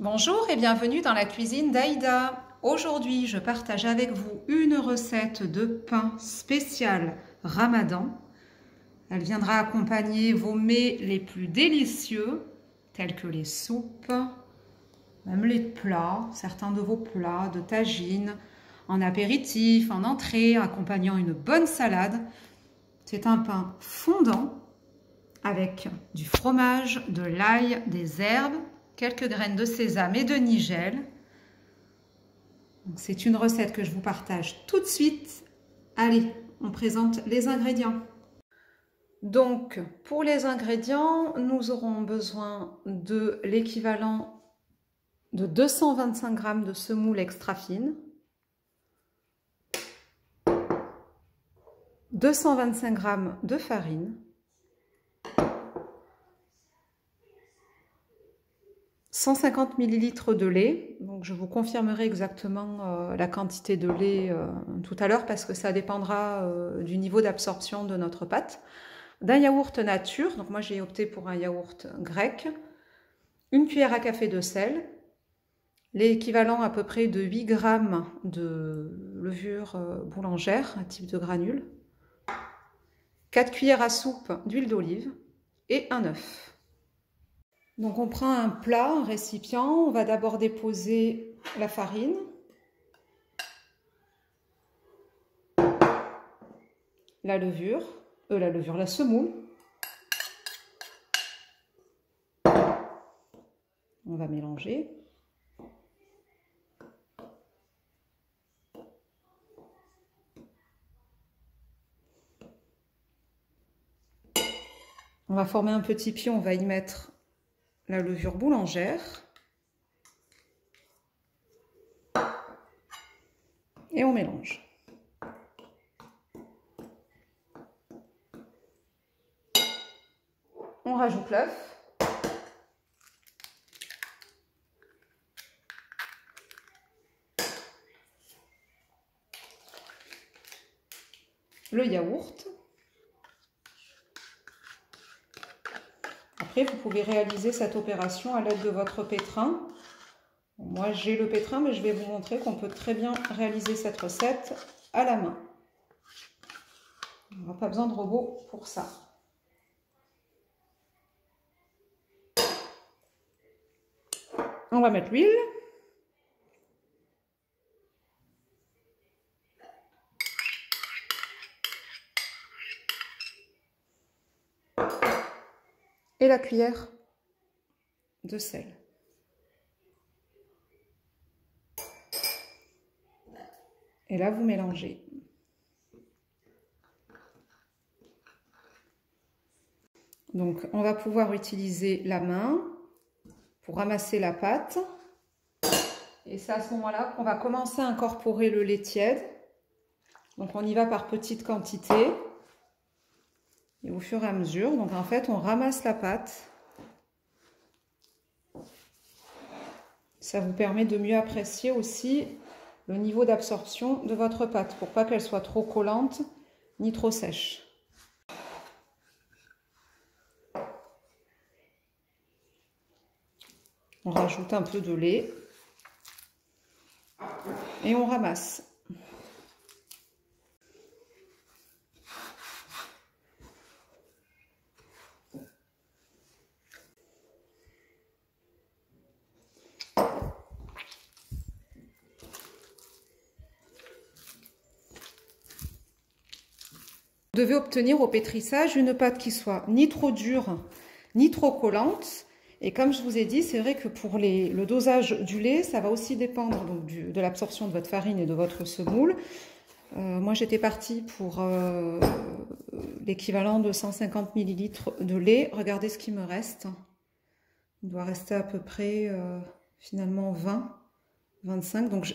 Bonjour et bienvenue dans la cuisine d'Aïda. Aujourd'hui, je partage avec vous une recette de pain spécial Ramadan. Elle viendra accompagner vos mets les plus délicieux, tels que les soupes, même les plats, certains de vos plats de tagine, en apéritif, en entrée, accompagnant une bonne salade. C'est un pain fondant avec du fromage, de l'ail, des herbes, quelques graines de sésame et de nigel. C'est une recette que je vous partage tout de suite. Allez, on présente les ingrédients. Donc, pour les ingrédients, nous aurons besoin de l'équivalent de 225 g de semoule extra fine, 225 g de farine, 150 ml de lait. Donc je vous confirmerai exactement la quantité de lait tout à l'heure parce que ça dépendra du niveau d'absorption de notre pâte. D'un yaourt nature, donc moi j'ai opté pour un yaourt grec, une cuillère à café de sel, l'équivalent à peu près de 8 g de levure boulangère, un type de granule, 4 cuillères à soupe d'huile d'olive et un œuf. Donc on prend un plat, un récipient, on va d'abord déposer la farine, la semoule. On va mélanger. On va former un petit pion, on va y mettre la levure boulangère et on mélange. On rajoute l'œuf. Le yaourt. Après, vous pouvez réaliser cette opération à l'aide de votre pétrin. Moi, j'ai le pétrin, mais je vais vous montrer qu'on peut très bien réaliser cette recette à la main. On n'aura pas besoin de robot pour ça. On va mettre l'huile. Et la cuillère de sel. Et là, vous mélangez. Donc, on va pouvoir utiliser la main pour ramasser la pâte. Et c'est à ce moment-là qu'on va commencer à incorporer le lait tiède. Donc, on y va par petites quantités. Et au fur et à mesure, donc en fait, on ramasse la pâte. Ça vous permet de mieux apprécier aussi le niveau d'absorption de votre pâte pour pas qu'elle soit trop collante ni trop sèche. On rajoute un peu de lait et on ramasse. Vous devez obtenir au pétrissage une pâte qui soit ni trop dure ni trop collante. Et comme je vous ai dit, c'est vrai que pour le dosage du lait, ça va aussi dépendre donc, de l'absorption de votre farine et de votre semoule. Moi, j'étais partie pour l'équivalent de 150 ml de lait. Regardez ce qui me reste. Il doit rester à peu près finalement 25. Donc,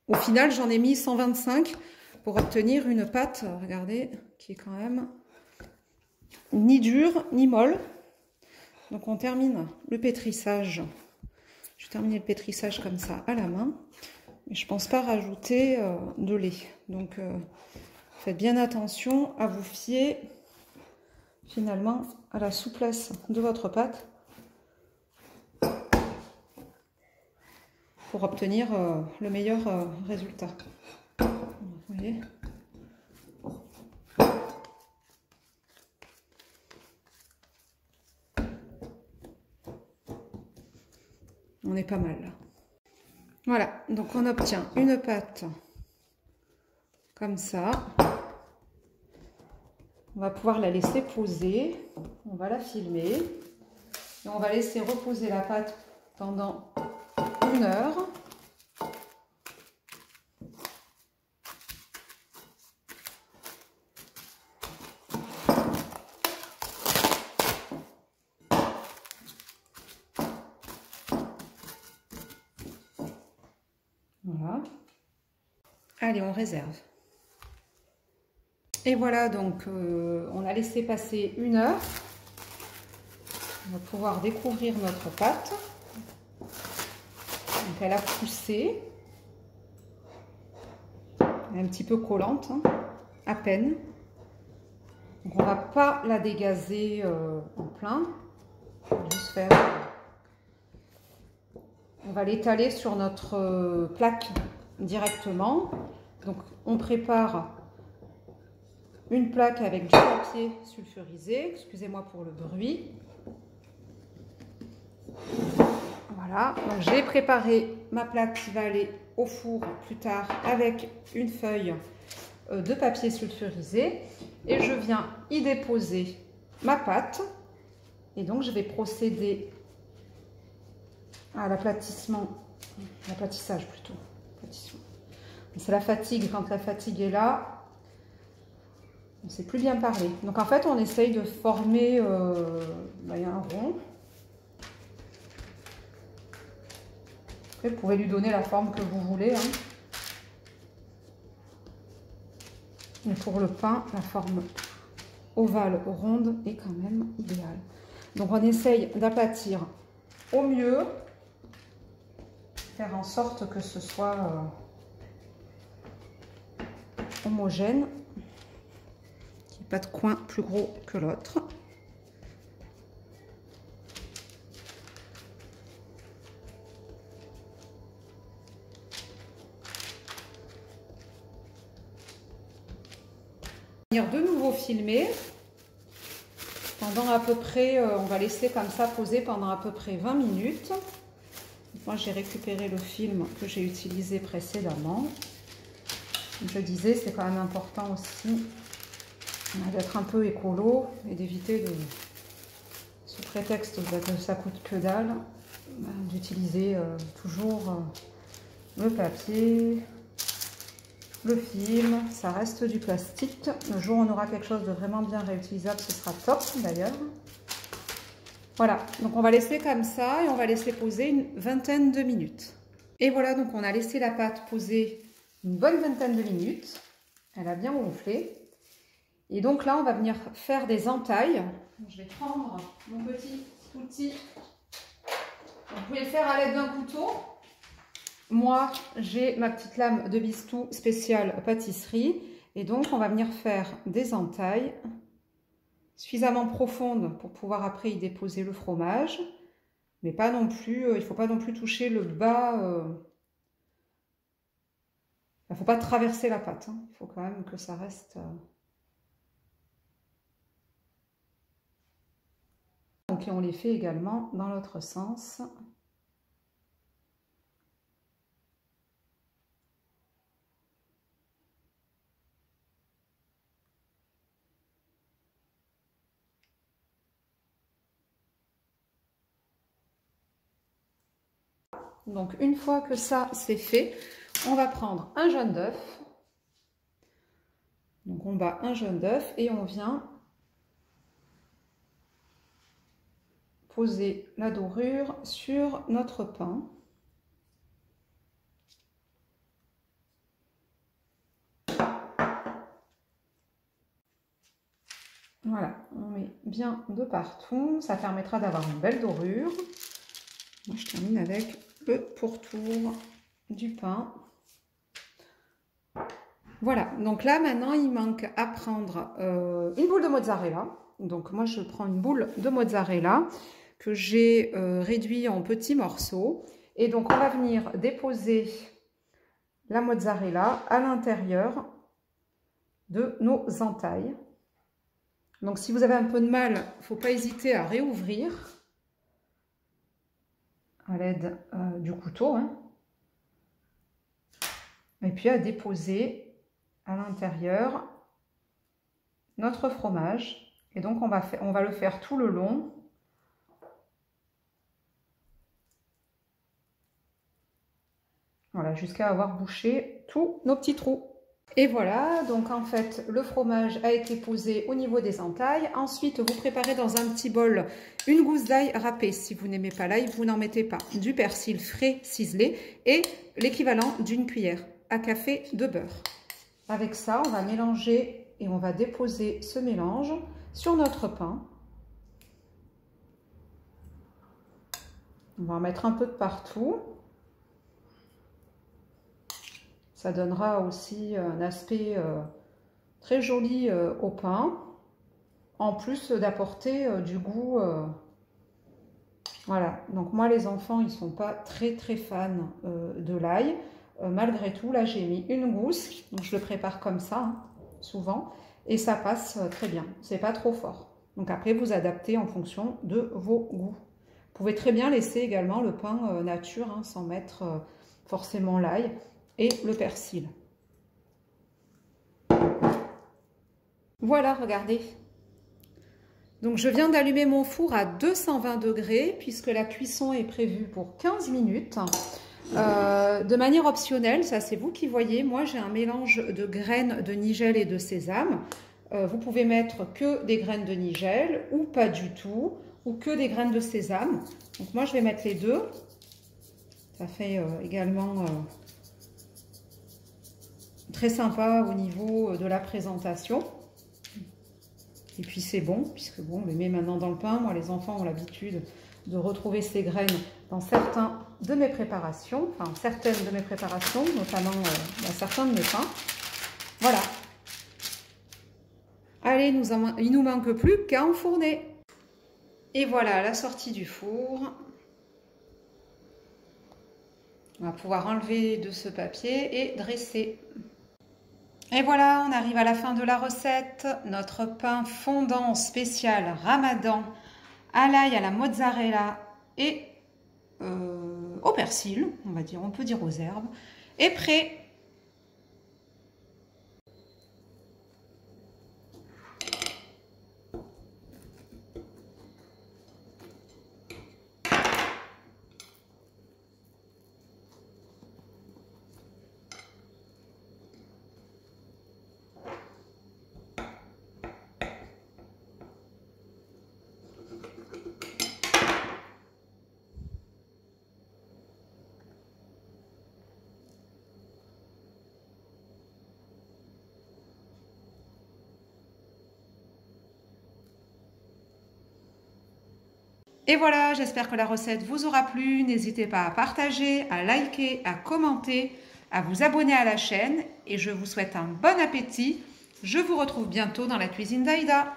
au final, j'en ai mis 125 pour obtenir une pâte, regardez, qui est quand même ni dure ni molle. Donc on termine le pétrissage. Je vais terminer le pétrissage comme ça à la main. Mais je ne pense pas rajouter de lait. Donc faites bien attention à vous fier finalement à la souplesse de votre pâte. pour obtenir le meilleur résultat. Vous voyez ? On est pas mal là. Voilà, donc on obtient une pâte comme ça. On va pouvoir la laisser poser. On va la filmer. Et on va laisser reposer la pâte pendant 1 heure. Voilà. Allez, on réserve. Et voilà, donc on a laissé passer 1 heure. On va pouvoir découvrir notre pâte. Donc elle a poussé. Elle est un petit peu collante, hein, à peine. Donc on ne va pas la dégazer en plein. On va juste faire... On va l'étaler sur notre plaque directement. Donc on prépare une plaque avec du papier sulfurisé. Excusez-moi pour le bruit. Voilà, donc j'ai préparé ma plaque qui va aller au four plus tard avec une feuille de papier sulfurisé. Et je viens y déposer ma pâte. Et donc je vais procéder à l'aplatissage plutôt. C'est la fatigue, quand la fatigue est là, on ne sait plus bien parler. Donc en fait on essaye de former un rond. Après, vous pouvez lui donner la forme que vous voulez. Hein. Mais pour le pain, la forme ovale ronde est quand même idéale. Donc on essaye d'aplatir au mieux. Faire en sorte que ce soit homogène. Qu'il n'y ait pas de coin plus gros que l'autre. De nouveau filmer pendant à peu près, on va laisser comme ça poser pendant à peu près 20 minutes. Moi j'ai récupéré le film que j'ai utilisé précédemment. Comme je disais, c'est quand même important aussi d'être un peu écolo et d'éviter sous prétexte que ça coûte que dalle, d'utiliser toujours le papier. Le film, ça reste du plastique. Le jour où on aura quelque chose de vraiment bien réutilisable, ce sera top d'ailleurs. Voilà, donc on va laisser comme ça et on va laisser poser une vingtaine de minutes. Et voilà, donc on a laissé la pâte poser une bonne vingtaine de minutes. Elle a bien gonflé. Et donc là, on va venir faire des entailles. Je vais prendre mon petit outil. Vous pouvez le faire à l'aide d'un couteau. Moi, j'ai ma petite lame de Bistou spéciale pâtisserie. Et donc, on va venir faire des entailles suffisamment profondes pour pouvoir après y déposer le fromage. Mais pas non plus, il ne faut pas non plus toucher le bas. Il ne faut pas traverser la pâte. Hein. Il faut quand même que ça reste... Donc, et on les fait également dans l'autre sens. Donc, une fois que ça, c'est fait, on va prendre un jaune d'œuf. Donc, on bat un jaune d'œuf et on vient poser la dorure sur notre pain. Voilà, on met bien de partout. Ça permettra d'avoir une belle dorure. Moi, je termine avec le pourtour du pain. Voilà, donc là, maintenant, il manque à prendre une boule de mozzarella. Donc, moi, je prends une boule de mozzarella que j'ai réduit en petits morceaux. Et donc, on va venir déposer la mozzarella à l'intérieur de nos entailles. Donc, si vous avez un peu de mal, il ne faut pas hésiter à réouvrir à l'aide du couteau. Hein. Et puis, à déposer à l'intérieur notre fromage. Et donc, on va le faire tout le long. Voilà, jusqu'à avoir bouché tous nos petits trous. Et voilà, donc en fait, le fromage a été posé au niveau des entailles. Ensuite, vous préparez dans un petit bol une gousse d'ail râpée. Si vous n'aimez pas l'ail, vous n'en mettez pas. Du persil frais ciselé et l'équivalent d'une cuillère à café de beurre. Avec ça, on va mélanger et on va déposer ce mélange sur notre pain. On va en mettre un peu de partout. Ça donnera aussi un aspect très joli au pain, en plus d'apporter du goût. Voilà, donc moi les enfants, ils ne sont pas très fans de l'ail. Malgré tout, là j'ai mis une gousse, donc je le prépare comme ça, hein, souvent, et ça passe très bien, c'est pas trop fort. Donc après, vous adaptez en fonction de vos goûts. Vous pouvez très bien laisser également le pain nature, hein, sans mettre forcément l'ail et le persil. Voilà, regardez. Donc je viens d'allumer mon four à 220 degrés puisque la cuisson est prévue pour 15 minutes. De manière optionnelle, ça c'est vous qui voyez, moi j'ai un mélange de graines de nigel et de sésame. Vous pouvez mettre que des graines de nigel ou pas du tout, ou que des graines de sésame. Donc moi je vais mettre les deux. Ça fait également très sympa au niveau de la présentation. Et puis c'est bon, puisque bon, on le met maintenant dans le pain. Moi, les enfants ont l'habitude de retrouver ces graines dans certaines de mes préparations, notamment dans certains de mes pains. Voilà. Allez, il nous manque plus qu'à enfourner. Et voilà, la sortie du four. On va pouvoir enlever de ce papier et dresser. Et voilà, on arrive à la fin de la recette. Notre pain fondant spécial Ramadan à l'ail, à la mozzarella et au persil, on peut dire aux herbes, est prêt. Et voilà, j'espère que la recette vous aura plu. N'hésitez pas à partager, à liker, à commenter, à vous abonner à la chaîne. Et je vous souhaite un bon appétit. Je vous retrouve bientôt dans la cuisine d'Aïda.